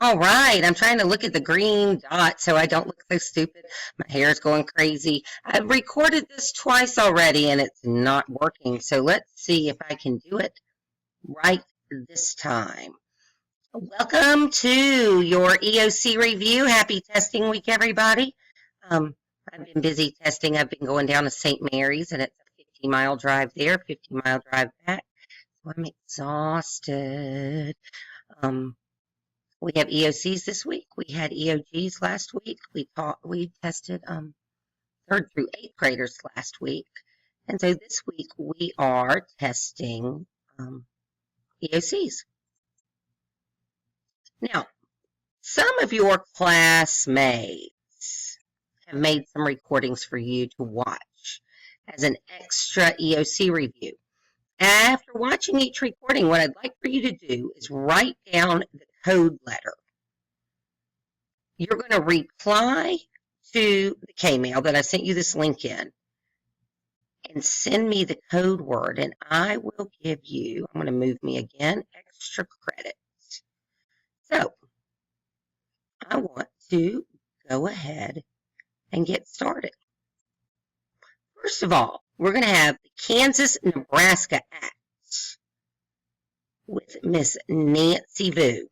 All right, I'm trying to look at the green dot so I don't look so stupid. My hair is going crazy. I've recorded this twice already and it's not working. So let's see if I can do it right this time. Welcome to your EOC review. Happy testing week, everybody. I've been busy testing. I've been going down to St. Mary's and it's a 50-mile drive there, 50-mile drive back. So I'm exhausted. We have EOCs this week. We had EOGs last week. We tested 3rd through 8th graders last week. And so this week we are testing EOCs. Now, some of your classmates have made some recordings for you to watch as an extra EOC review. After watching each recording, what I'd like for you to do is write down the code letter. You're going to reply to the K-mail that I sent you this link in and send me the code word, and I will give you, I'm going to move me again, extra credit. So I want to go ahead and get started. First of all, we're going to have the Kansas-Nebraska Act with Miss Nancy Vu.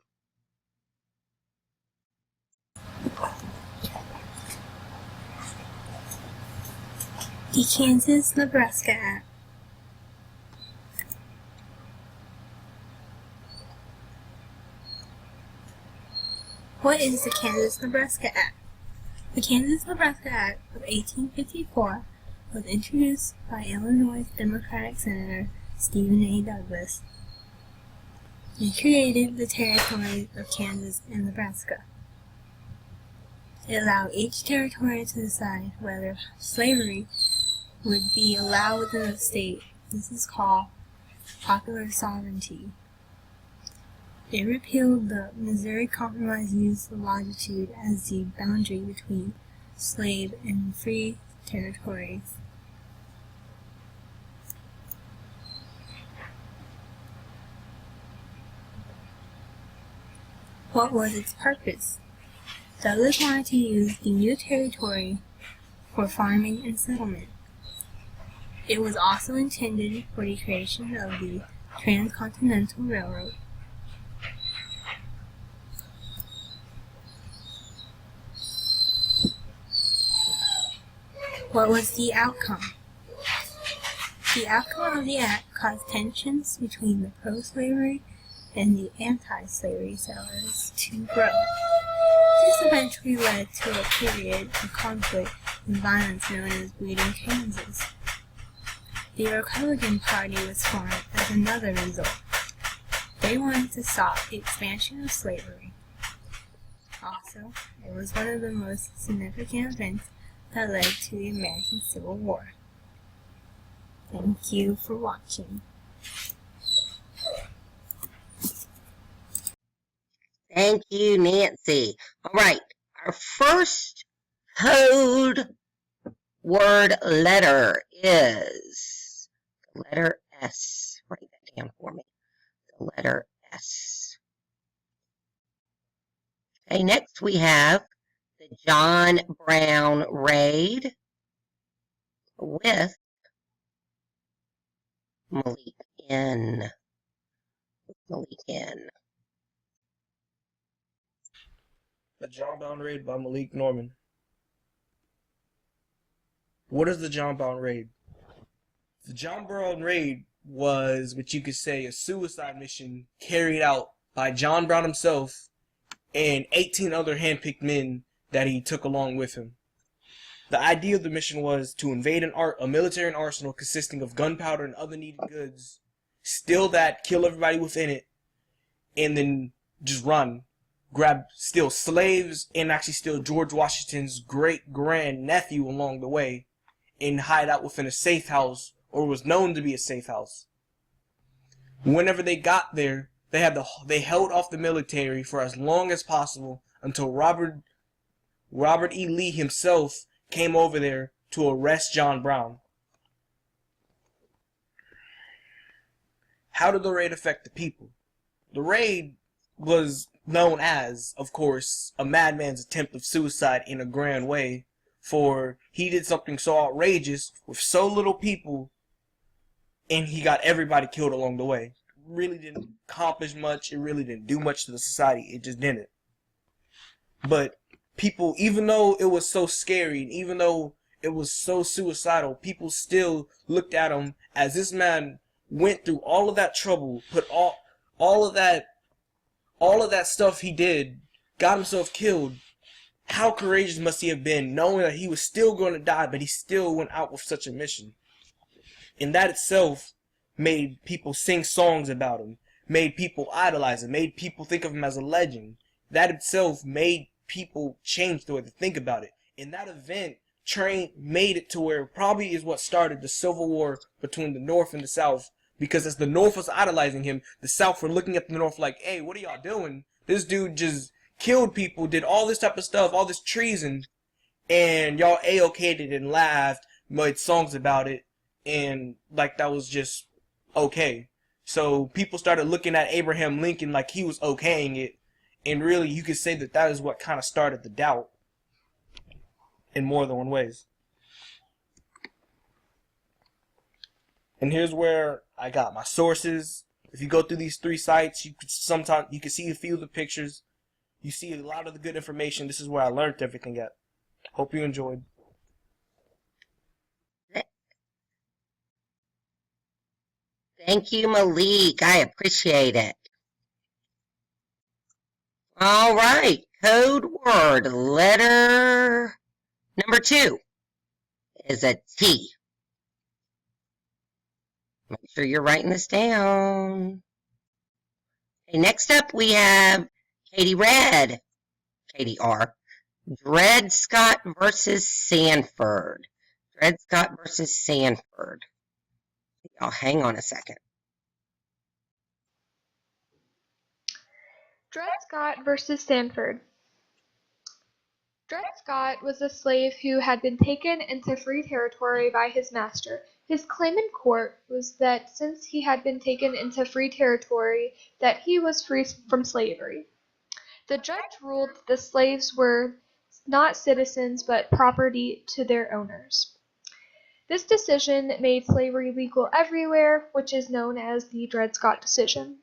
The Kansas-Nebraska Act. What is the Kansas-Nebraska Act? The Kansas-Nebraska Act of 1854 was introduced by Illinois Democratic Senator Stephen A. Douglas. It created the territories of Kansas and Nebraska. It allowed each territory to decide whether slavery would be allowed within the state. This is called popular sovereignty. It repealed the Missouri Compromise use of longitude as the boundary between slave and free territories. What was its purpose? Douglas wanted to use the new territory for farming and settlement. It was also intended for the creation of the Transcontinental Railroad. What was the outcome? The outcome of the act caused tensions between the pro-slavery and the anti-slavery settlers to grow. This eventually led to a period of conflict and violence known as Bleeding Kansas. The Republican Party was formed as another result. They wanted to stop the expansion of slavery. Also, it was one of the most significant events that led to the American Civil War. Thank you for watching. Thank you, Nancy. All right, our first code word letter is the letter S. Write that down for me. The letter S. Okay, next we have the John Brown raid with Malik N. Malik N. The John Brown Raid by Malik Norman. What is the John Brown Raid? The John Brown Raid was what you could say a suicide mission carried out by John Brown himself and 18 other handpicked men that he took along with him. The idea of the mission was to invade a military arsenal consisting of gunpowder and other needed goods, steal that, kill everybody within it, and then just run. Steal slaves, and actually steal George Washington's great-grand-nephew along the way, and hide out within a safe house, or was known to be a safe house. Whenever they got there, they held off the military for as long as possible until Robert E. Lee himself came over there to arrest John Brown. How did the raid affect the people? The raid was known as, of course, a madman's attempt of suicide in a grand way, for he did something so outrageous with so little people, and he got everybody killed along the way. Really didn't accomplish much. It really didn't do much to the society. It just didn't. But people, even though it was so scary, and even though it was so suicidal, people still looked at him as this man went through all of that trouble, put all of that stuff he did, got himself killed. How courageous must he have been, knowing that he was still going to die, but he still went out with such a mission. And that itself made people sing songs about him, made people idolize him, made people think of him as a legend. That itself made people change the way they think about it. And that event made it to where probably is what started the civil war between the North and the South. Because as the North was idolizing him, the South were looking at the North like, hey, what are y'all doing? This dude just killed people, did all this type of stuff, all this treason, and y'all A-okayed it and laughed, made songs about it, and like that was just okay. So people started looking at Abraham Lincoln like he was okaying it, and really you could say that that is what kind of started the doubt in more than one ways. And here's where I got my sources. If you go through these 3 sites, you can see a few of the pictures. You see a lot of the good information. This is where I learned everything at. Hope you enjoyed. Thank you, Malik. I appreciate it. All right. Code word letter number 2 is a T. Make sure you're writing this down. Okay, next up we have Katie Red. Katie R. Dred Scott versus Sanford. Dred Scott versus Sanford. Y'all hang on a second. Dred Scott versus Sanford. Dred Scott was a slave who had been taken into free territory by his master. His claim in court was that since he had been taken into free territory, that he was free from slavery. The judge ruled that the slaves were not citizens but property to their owners. This decision made slavery legal everywhere, which is known as the Dred Scott decision.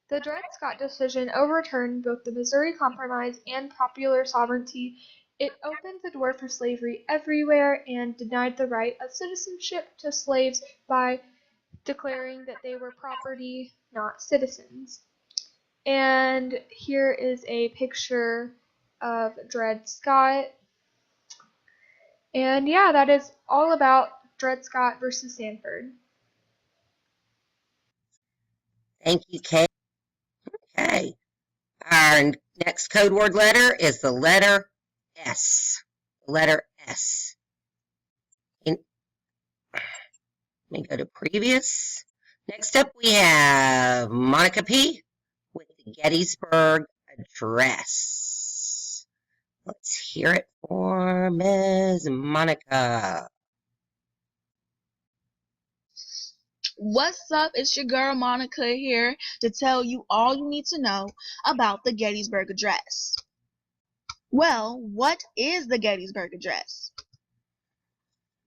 The Dred Scott decision overturned both the Missouri Compromise and popular sovereignty. It opened the door for slavery everywhere and denied the right of citizenship to slaves by declaring that they were property, not citizens. And here is a picture of Dred Scott. And yeah, that is all about Dred Scott versus Sanford. Thank you, Kate. Okay. Our next code word letter is the letter S. The letter S. Let me go to previous. Next up we have Monica P. with the Gettysburg Address. Let's hear it for Ms. Monica. What's up? It's your girl Monica here to tell you all you need to know about the Gettysburg Address. Well, what is the Gettysburg Address?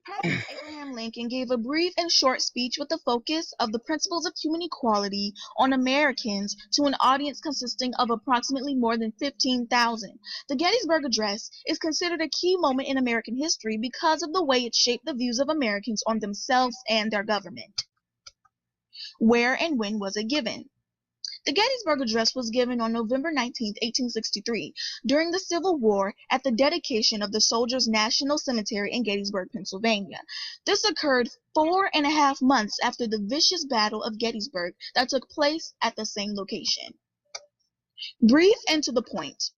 President Abraham Lincoln gave a brief and short speech with the focus of the principles of human equality on Americans to an audience consisting of approximately more than 15,000. The Gettysburg Address is considered a key moment in American history because of the way it shaped the views of Americans on themselves and their government. Where and when was it given? The Gettysburg Address was given on November 19, 1863, during the Civil War at the dedication of the Soldiers' National Cemetery in Gettysburg, Pennsylvania. This occurred 4.5 months after the vicious Battle of Gettysburg that took place at the same location. Brief and to the point.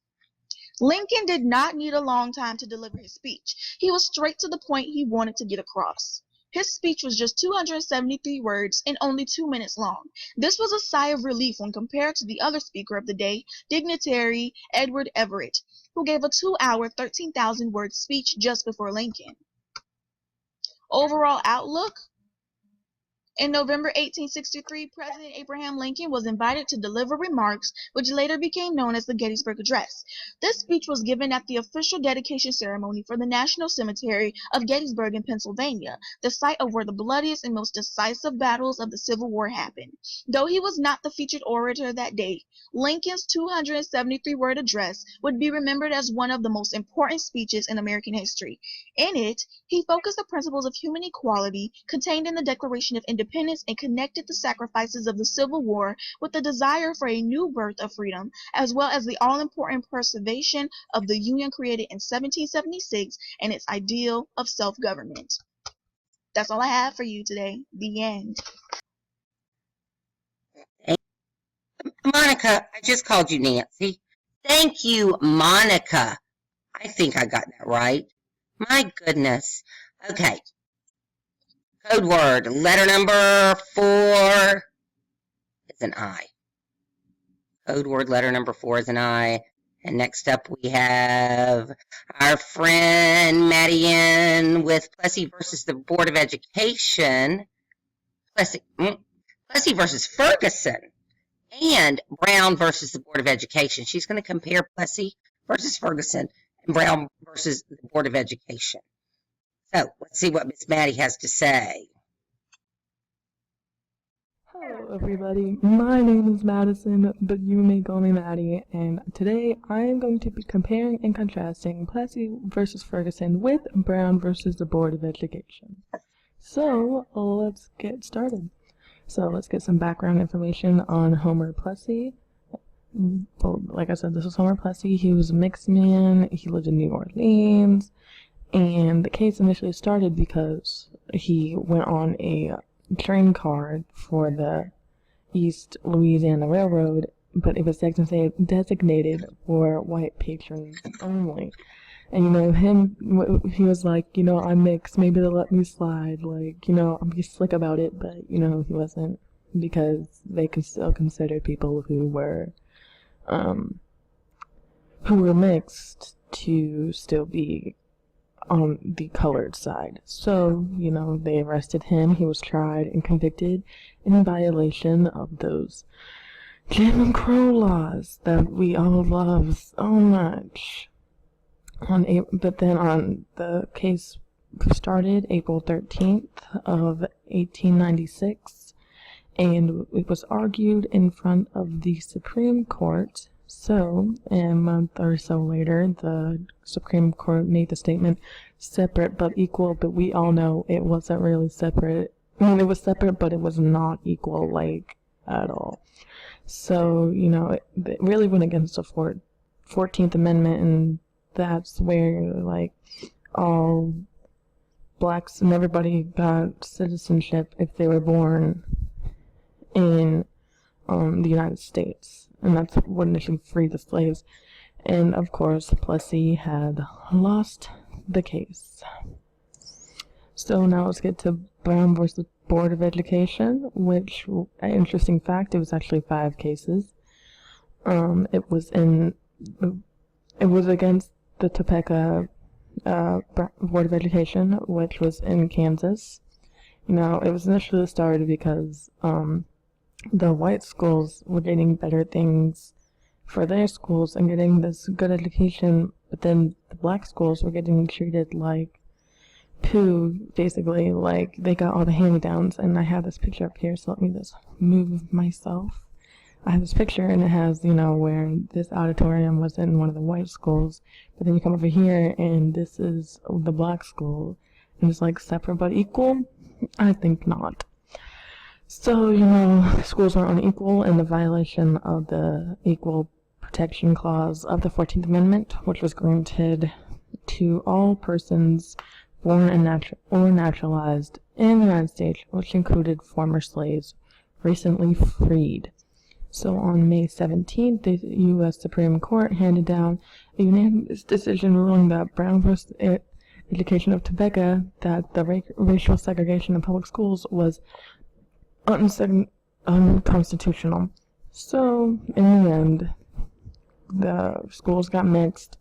Lincoln did not need a long time to deliver his speech. He was straight to the point he wanted to get across. His speech was just 273 words and only 2 minutes long. This was a sigh of relief when compared to the other speaker of the day, dignitary Edward Everett, who gave a 2-hour, 13,000-word speech just before Lincoln. Overall outlook? In November 1863, President Abraham Lincoln was invited to deliver remarks which later became known as the Gettysburg Address. This speech was given at the official dedication ceremony for the National Cemetery of Gettysburg in Pennsylvania, the site of where the bloodiest and most decisive battles of the Civil War happened. Though he was not the featured orator that day, Lincoln's 273-word address would be remembered as one of the most important speeches in American history. In it, he focused the principles of human equality contained in the Declaration of Independence and connected the sacrifices of the Civil War with the desire for a new birth of freedom, as well as the all-important preservation of the Union created in 1776 and its ideal of self-government. That's all I have for you today. The end. Monica, I just called you Nancy. Thank you, Monica. I think I got that right. My goodness. Okay. Code word, letter number 4 is an I. Code word, letter number 4 is an I. And next up we have our friend Maddie Ann with Plessy versus the Board of Education. Plessy versus Ferguson. And Brown versus the Board of Education. She's going to compare Plessy versus Ferguson and Brown versus the Board of Education. So, let's see what Miss Maddie has to say. Hello everybody, my name is Madison, but you may call me Maddie, and today I am going to be comparing and contrasting Plessy versus Ferguson with Brown versus the Board of Education. So, let's get started. So, let's get some background information on Homer Plessy. Well, like I said, this is Homer Plessy. He was a mixed man, he lived in New Orleans. And the case initially started because he went on a train car for the East Louisiana Railroad, but it was designated for white patrons only. And, he was like, I'm mixed, maybe they'll let me slide, I'll be slick about it, but, he wasn't, because they could still consider people who were mixed to still be on the colored side. So, they arrested him. He was tried and convicted in violation of those Jim Crow laws that we all love so much. But then the case started April 13th of 1896, and it was argued in front of the Supreme Court. So, a month or so later, the Supreme Court made the statement, separate but equal, but we all know it wasn't really separate. It was separate, but it was not equal, at all. So, it really went against the 14th Amendment, and that's where, all blacks and everybody got citizenship if they were born in the United States. And that's what initially freed the slaves. And of course, Plessy had lost the case. So now let's get to Brown versus Board of Education, which, an interesting fact, it was actually 5 cases. It was against the Topeka Board of Education, which was in Kansas. It was initially started because the white schools were getting better things for their schools and getting this good education, but then the black schools were getting treated like poo, basically, they got all the hand-me-downs. And I have this picture up here, so let me just move myself. I have this picture, and it has, where this auditorium was in one of the white schools, but then you come over here, and this is the black school, and it's separate but equal? I think not. So, schools are unequal in the violation of the Equal Protection Clause of the 14th Amendment, which was granted to all persons born or naturalized in the United States, which included former slaves recently freed. So on May 17th, the U.S. Supreme Court handed down a unanimous decision ruling that Brown versus Education of Topeka, that the racial segregation in public schools was unconstitutional. So, in the end, the schools got mixed.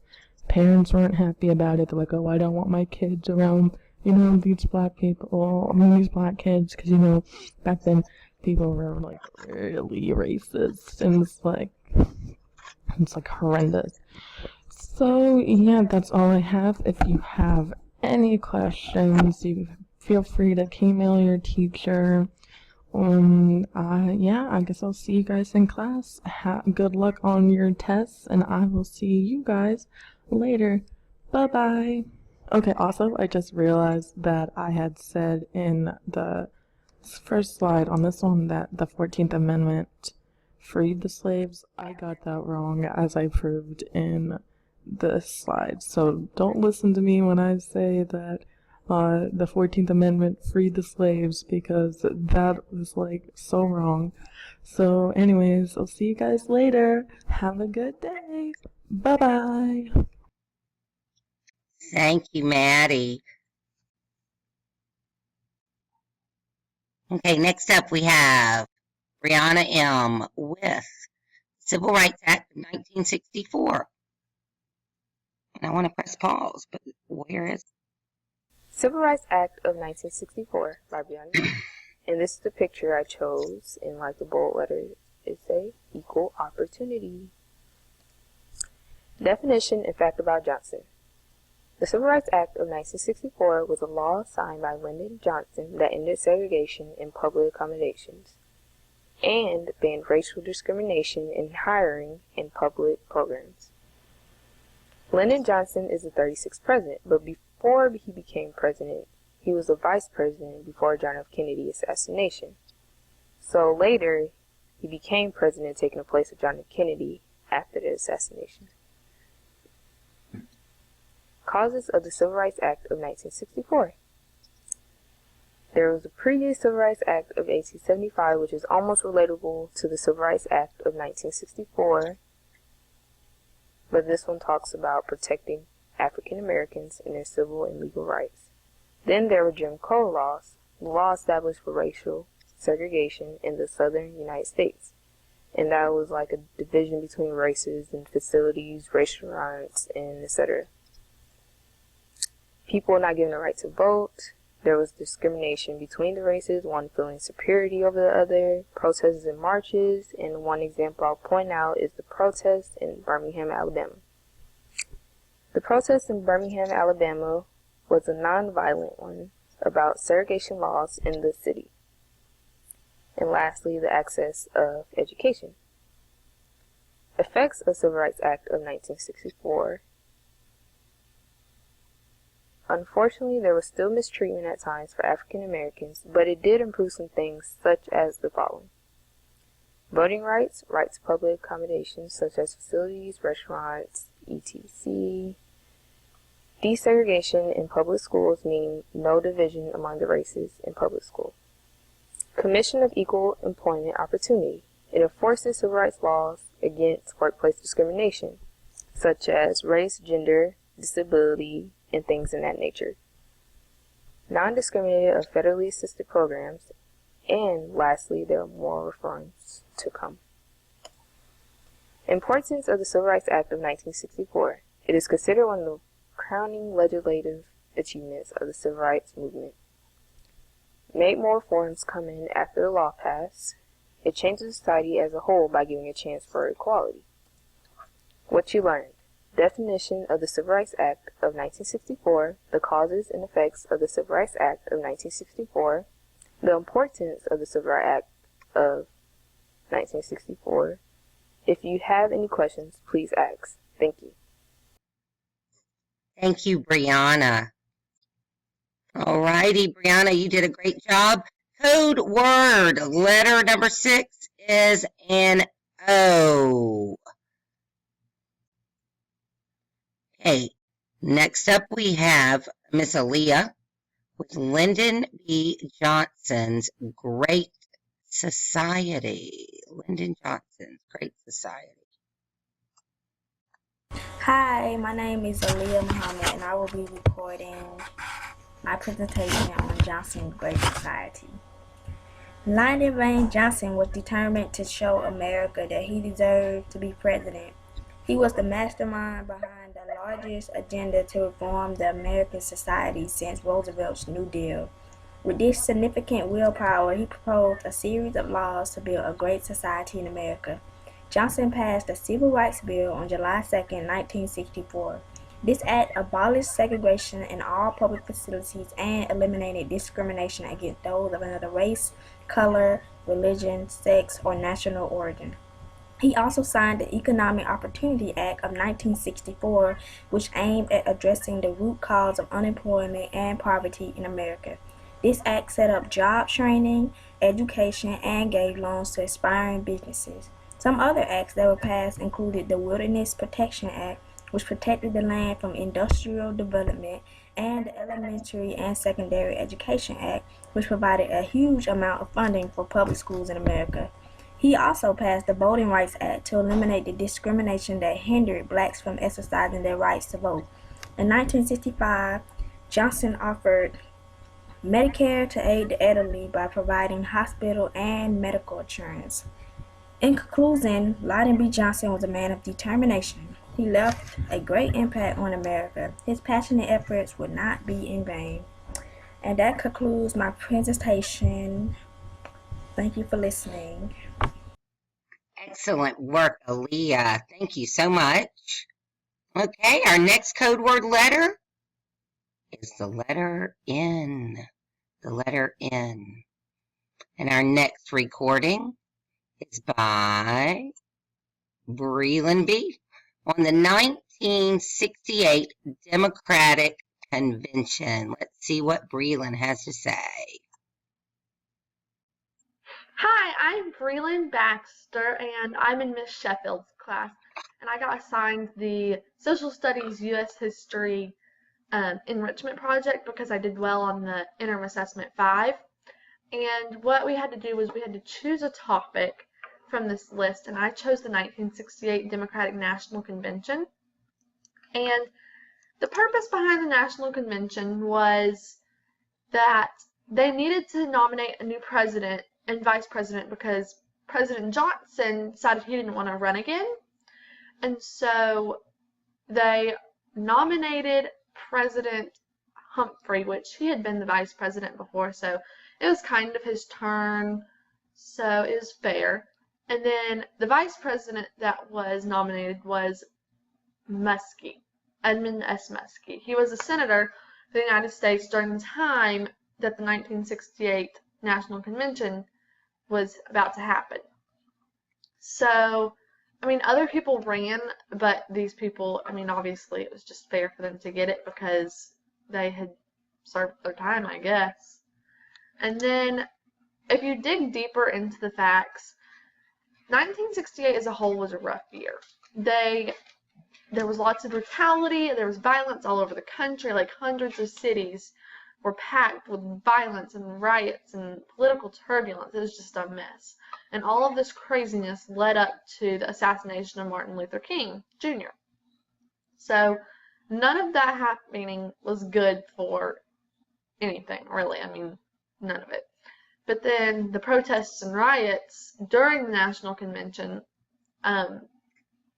Parents weren't happy about it. They're like, oh, I don't want my kids around you know, these black people, these black kids, because, you know, back then people were, like, really racist, and it's like horrendous. So, yeah, that's all I have. If you have any questions, you feel free to email your teacher. Yeah, I guess I'll see you guys in class. Good luck on your tests, and I will see you guys later. Bye-bye. Okay, also, I just realized that I had said in the first slide on this one that the 14th Amendment freed the slaves. I got that wrong, as I proved in this slide. So don't listen to me when I say that the 14th Amendment freed the slaves, because that was like so wrong. So anyways, I'll see you guys later. Have a good day. Bye-bye. Thank you, Maddie. Okay, next up we have Brianna M. with Civil Rights Act of 1964. And I want to press pause, but where is it? Civil Rights Act of 1964 by Brianna. And this is the picture I chose, and like the bold letters, it say equal opportunity. Definition and fact about Johnson. The Civil Rights Act of 1964 was a law signed by Lyndon Johnson that ended segregation in public accommodations and banned racial discrimination in hiring and public programs. Lyndon Johnson is the 36th president, but before he became president, he was the vice president before John F. Kennedy's assassination. So later, he became president, taking the place of John F. Kennedy after the assassination. Causes of the Civil Rights Act of 1964. There was a previous Civil Rights Act of 1875, which is almost relatable to the Civil Rights Act of 1964, but this one talks about protecting African Americans and their civil and legal rights. Then there were Jim Crow laws, the law established for racial segregation in the southern United States. And that was like a division between races and facilities, restaurants, and etc. People were not given the right to vote. There was discrimination between the races, one feeling superiority over the other, protests and marches, and one example I'll point out is the protest in Birmingham, Alabama. The protest in Birmingham, Alabama was a non-violent one about segregation laws in the city. And lastly, the access of education. Effects of Civil Rights Act of 1964. Unfortunately, there was still mistreatment at times for African Americans, but it did improve some things such as the following. Voting rights, right to public accommodations such as facilities, restaurants, etc. Desegregation in public schools, meaning no division among the races in public school. Commission of Equal Employment Opportunity. It enforces civil rights laws against workplace discrimination, such as race, gender, disability, and things in that nature. Non-discriminated of federally assisted programs. And lastly, there are more reforms to come. Importance of the Civil Rights Act of 1964. It is considered one of the crowning legislative achievements of the civil rights movement. Made more reforms come in after the law passed. It changes society as a whole by giving a chance for equality. What you learned. Definition of the Civil Rights Act of 1964, the causes and effects of the Civil Rights Act of 1964, the importance of the Civil Rights Act of 1964. If you have any questions, please ask. Thank you. Thank you, Brianna. All righty, Brianna, you did a great job. Code word, letter number 6 is an O. Okay, next up we have Miss Aaliyah with Lyndon B. Johnson's Great Society. Lyndon Johnson's Great Society. Hi, my name is Aaliyah Muhammad, and I will be recording my presentation on Johnson's Great Society. Lyndon B. Johnson was determined to show America that he deserved to be president. He was the mastermind behind the largest agenda to reform the American society since Roosevelt's New Deal. With this significant willpower, he proposed a series of laws to build a great society in America. Johnson passed the Civil Rights Bill on July 2, 1964. This act abolished segregation in all public facilities and eliminated discrimination against those of another race, color, religion, sex, or national origin. He also signed the Economic Opportunity Act of 1964, which aimed at addressing the root cause of unemployment and poverty in America. This act set up job training, education, and gave loans to aspiring businesses. Some other acts that were passed included the Wilderness Protection Act, which protected the land from industrial development, and the Elementary and Secondary Education Act, which provided a huge amount of funding for public schools in America. He also passed the Voting Rights Act to eliminate the discrimination that hindered blacks from exercising their rights to vote. In 1965, Johnson offered Medicare to aid the elderly by providing hospital and medical insurance. In conclusion, Lyndon B. Johnson was a man of determination. He left a great impact on America. His passionate efforts would not be in vain. And that concludes my presentation. Thank you for listening. Excellent work, Aaliyah. Thank you so much. Okay, our next code word letter is the letter N. The letter N. And our next recording is by Breland B. on the 1968 Democratic Convention. Let's see what Breland has to say. Hi, I'm Breland Baxter, and I'm in Miss Sheffield's class, and I got assigned the Social Studies U.S. History enrichment project because I did well on the interim assessment 5. And what we had to do was we had to choose a topic from this list, and I chose the 1968 Democratic National Convention. And the purpose behind the National Convention was that they needed to nominate a new president and vice president because President Johnson decided he didn't want to run again. And so they nominated President Humphrey, which he had been the vice president before, so it was kind of his turn, so it was fair. And then the vice president that was nominated was Muskie, Edmund S. Muskie. He was a senator for the United States during the time that the 1968 National Convention was about to happen. So, I mean, other people ran, but these people, I mean, obviously it was just fair for them to get it because they had served their time, I guess. And then, if you dig deeper into the facts, 1968 as a whole was a rough year. There was lots of brutality, there was violence all over the country, like hundreds of cities were packed with violence and riots and political turbulence. It was just a mess. And all of this craziness led up to the assassination of Martin Luther King Jr. So none of that happening was good for anything, really. I mean, none of it. But then the protests and riots during the National Convention,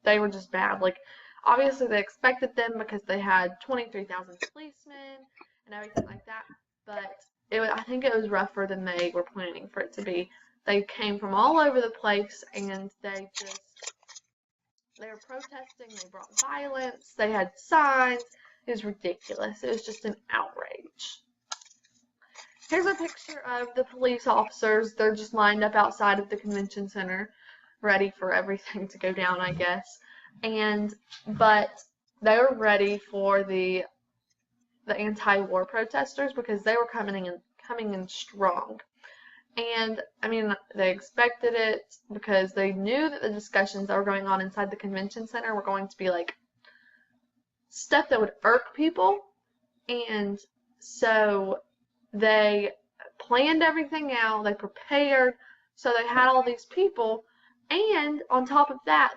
they were just bad. Like, obviously they expected them because they had 23,000 policemen and everything like that, but I think it was rougher than they were planning for it to be. They came from all over the place, and they were protesting, they brought violence, they had signs. It was ridiculous. It was just an outrage. Here's a picture of the police officers. They're just lined up outside of the convention center, ready for everything to go down, I guess. But they were ready for the anti-war protesters because they were coming in strong. And I mean, they expected it because they knew that the discussions that were going on inside the convention center were going to be like stuff that would irk people. And so they planned everything out, they prepared, so they had all these people, and on top of that,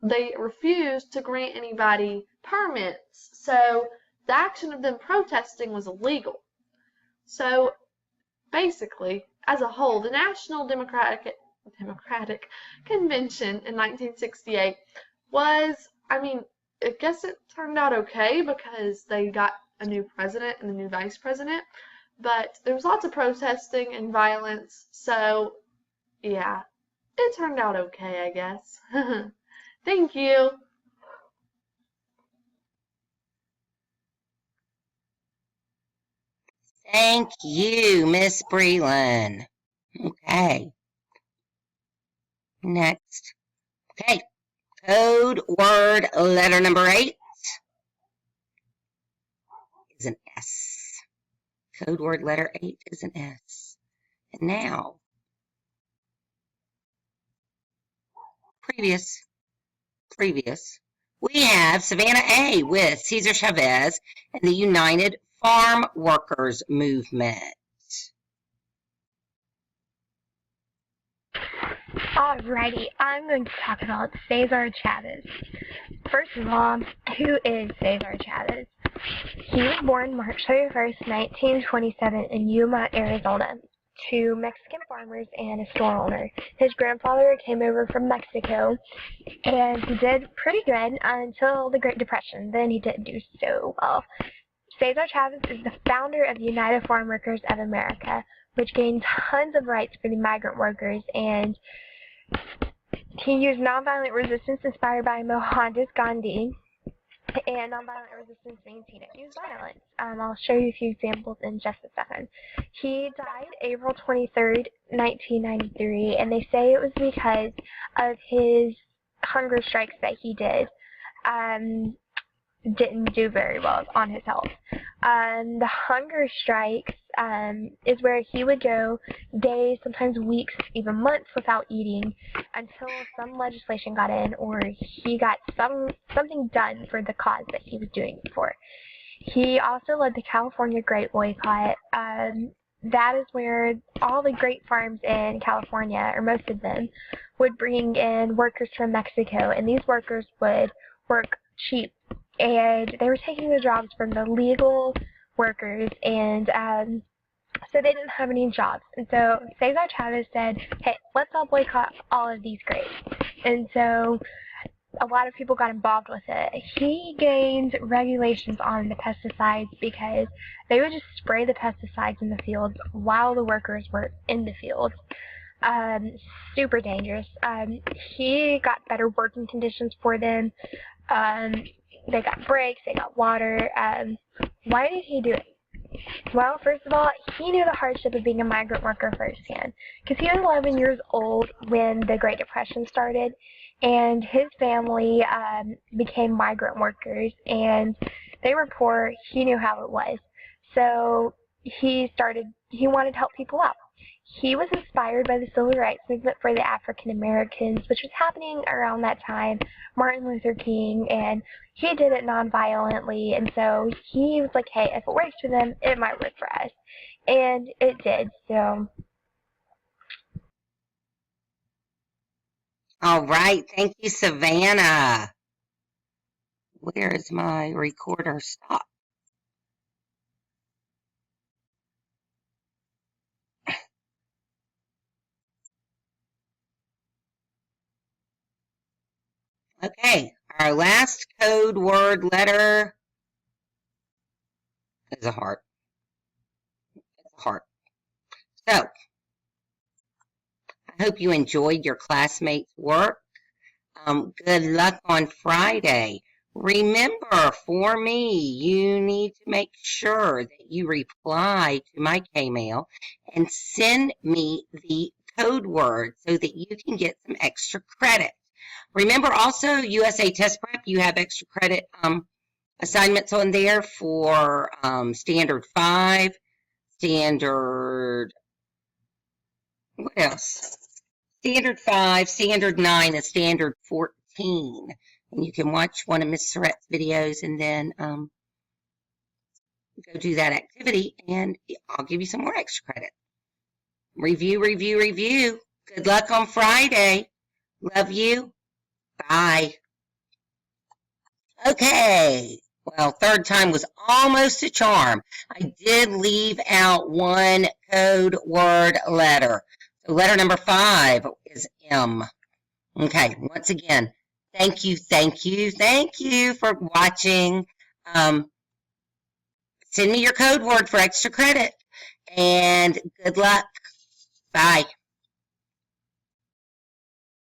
they refused to grant anybody permits. So the action of them protesting was illegal. So basically, as a whole, the National Democratic Convention in 1968 was, I mean, I guess it turned out okay because they got a new president and a new vice president, but there was lots of protesting and violence, so yeah, it turned out okay, I guess. Thank you. Thank you, Miss Breland. Okay. Next. Okay. Code word letter number 8 is an S. Code word letter 8 is an S. And now, previous, we have Savannah A with Cesar Chavez and the United Farm Workers Movement. Alrighty, I'm going to talk about Cesar Chavez. First of all, who is Cesar Chavez? He was born March 31st, 1927 in Yuma, Arizona, to Mexican farmers and a store owner. His grandfather came over from Mexico, and he did pretty good until the Great Depression. Then he didn't do so well. Cesar Chavez is the founder of the United Farm Workers of America, which gained tons of rights for the migrant workers, and he used nonviolent resistance inspired by Mohandas Gandhi, and nonviolent resistance means he didn't use violence. I'll show you a few examples in just a second. He died April 23rd, 1993, and they say it was because of his hunger strikes that he did. Didn't do very well on his health. The hunger strikes is where he would go days, sometimes weeks, even months without eating until some legislation got in or he got something done for the cause that he was doing it for. He also led the California Grape Boycott. That is where all the grape farms in California, or most of them, would bring in workers from Mexico, and these workers would work cheap, and they were taking the jobs from the legal workers, and so they didn't have any jobs. And so Cesar Chavez said, hey, let's all boycott all of these grapes. And so a lot of people got involved with it. He gained regulations on the pesticides because they would just spray the pesticides in the fields while the workers were in the fields. Super dangerous. He got better working conditions for them. They got breaks, they got water. Why did he do it? Well, first of all, he knew the hardship of being a migrant worker firsthand, because he was 11 years old when the Great Depression started, and his family became migrant workers, and they were poor. He knew how it was. So he wanted to help people out. He was inspired by the civil rights movement for the African Americans, which was happening around that time, Martin Luther King, and he did it non-violently, and so he was like, hey, if it works for them, it might work for us. And it did, so. All right. Thank you, Savannah. Where is my recorder? Stop. Okay. Our last code word letter is a heart. It's a heart. So, I hope you enjoyed your classmates' work. Good luck on Friday. Remember, for me, you need to make sure that you reply to my K-mail and send me the code word so that you can get some extra credit. Remember also, USA Test Prep, you have extra credit assignments on there for Standard 5, Standard, what else? Standard 5, Standard 9, and Standard 14. And you can watch one of Miss Surrette's videos and then go do that activity, and I'll give you some more extra credit. Review, review, review. Good luck on Friday. Love you. Bye. Okay. Well, third time was almost a charm. I did leave out one code word letter. So letter number 5 is M. Okay, once again, Thank you for watching. Send me your code word for extra credit, and good luck. Bye.